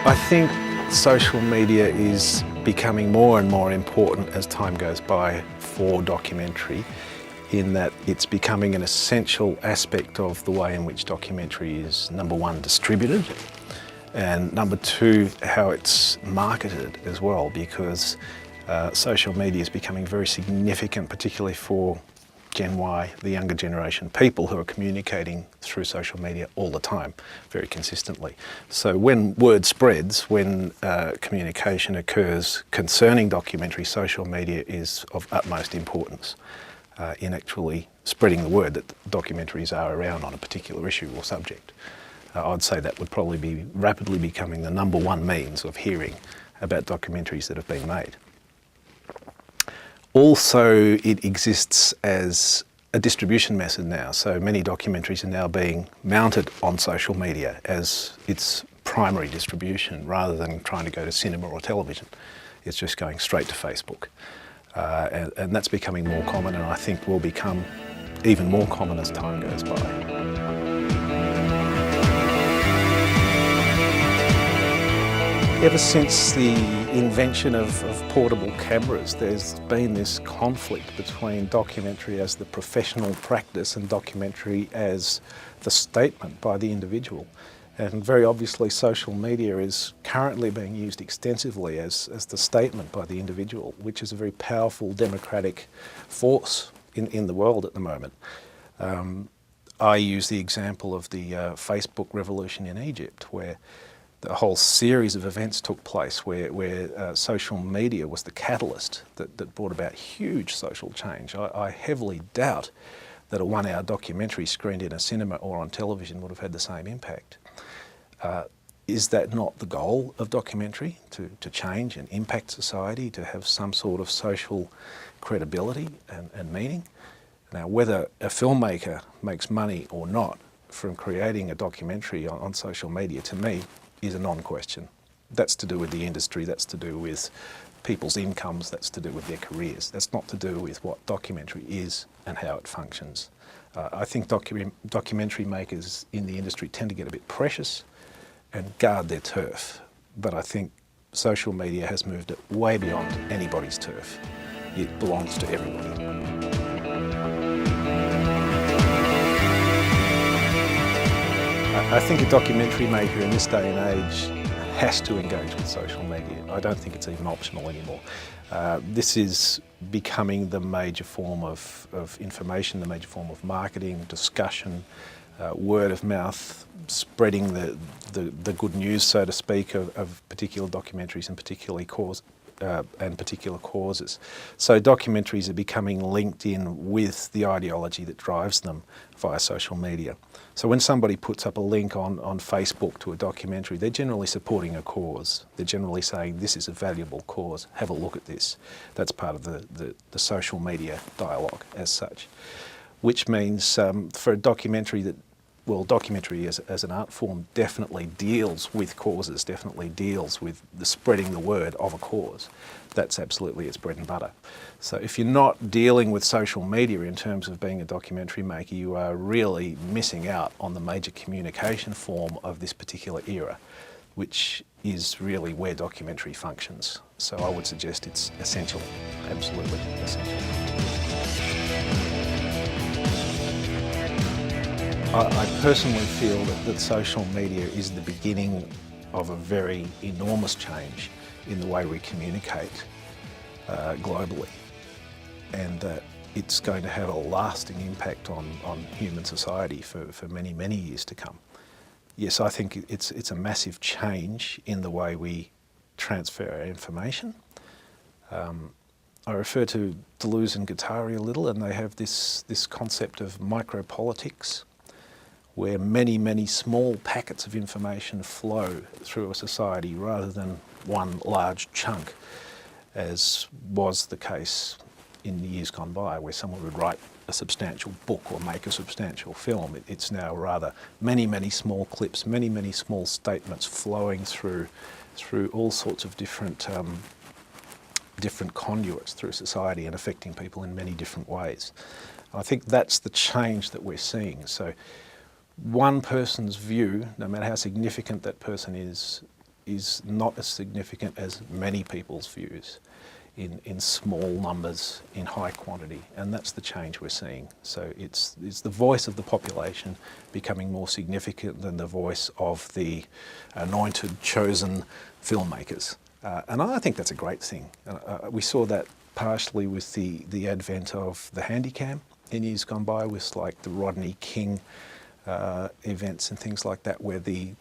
I think social media is becoming more and more important as time goes by for documentary, in that it's becoming an essential aspect of the way in which documentary is, number one, distributed, and number two, how it's marketed as well, because social media is becoming very significant, particularly for Gen Y, the younger generation, people who are communicating through social media all the time, very consistently. So when word spreads, when communication occurs concerning documentary, social media is of utmost importance in actually spreading the word that documentaries are around on a particular issue or subject. I'd say that would probably be rapidly becoming the number one means of hearing about documentaries that have been made. Also, it exists as a distribution method now. So many documentaries are now being mounted on social media as its primary distribution, rather than trying to go to cinema or television. It's just going straight to Facebook. And that's becoming more common, and I think will become even more common as time goes by. Ever since the invention of portable cameras, there's been this conflict between documentary as the professional practice and documentary as the statement by the individual. And very obviously social media is currently being used extensively as the statement by the individual, which is a very powerful democratic force in the world at the moment. I use the example of the Facebook revolution in Egypt, where a whole series of events took place where social media was the catalyst that brought about huge social change. I heavily doubt that a 1-hour documentary screened in a cinema or on television would have had the same impact. Is that not the goal of documentary, to change and impact society, to have some sort of social credibility and meaning? Now, whether a filmmaker makes money or not from creating a documentary on social media, to me, is a non-question. That's to do with the industry, that's to do with people's incomes, that's to do with their careers. That's not to do with what documentary is and how it functions. I think documentary makers in the industry tend to get a bit precious and guard their turf. But I think social media has moved it way beyond anybody's turf. It belongs to everybody. I think a documentary maker in this day and age has to engage with social media. I don't think it's even optional anymore. This is becoming the major form of information, the major form of marketing, discussion, word of mouth, spreading the good news, so to speak, of particular documentaries and particular causes. So documentaries are becoming linked in with the ideology that drives them via social media. So when somebody puts up a link on Facebook to a documentary, they're generally supporting a cause. They're generally saying, this is a valuable cause, have a look at this. That's part of the social media dialogue as such. Which means for a documentary that, well, documentary as an art form definitely deals with causes, definitely deals with the spreading the word of a cause. That's absolutely its bread and butter. So if you're not dealing with social media in terms of being a documentary maker, you are really missing out on the major communication form of this particular era, which is really where documentary functions. So I would suggest it's essential, absolutely essential. I personally feel that social media is the beginning of a very enormous change in the way we communicate globally, and that it's going to have a lasting impact on human society for many, many years to come. Yes, I think it's a massive change in the way we transfer our information. I refer to Deleuze and Guattari a little, and they have this concept of micropolitics, where many, many small packets of information flow through a society rather than one large chunk, as was the case in the years gone by, where someone would write a substantial book or make a substantial film. It's now rather many, many small clips, many, many small statements flowing through all sorts of different conduits through society and affecting people in many different ways. I think that's the change that we're seeing. So one person's view, no matter how significant that person is, is not as significant as many people's views in small numbers, in high quantity, and that's the change we're seeing. So it's the voice of the population becoming more significant than the voice of the anointed, chosen filmmakers. And I think that's a great thing. We saw that partially with the advent of the Handycam in years gone by, with like the Rodney King events and things like that, where the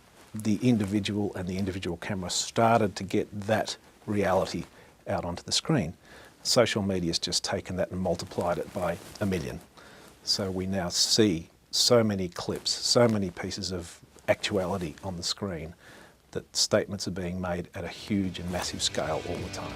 individual and the individual camera started to get that reality out onto the screen. Social media's just taken that and multiplied it by 1 million. So we now see so many clips, so many pieces of actuality on the screen, that statements are being made at a huge and massive scale all the time.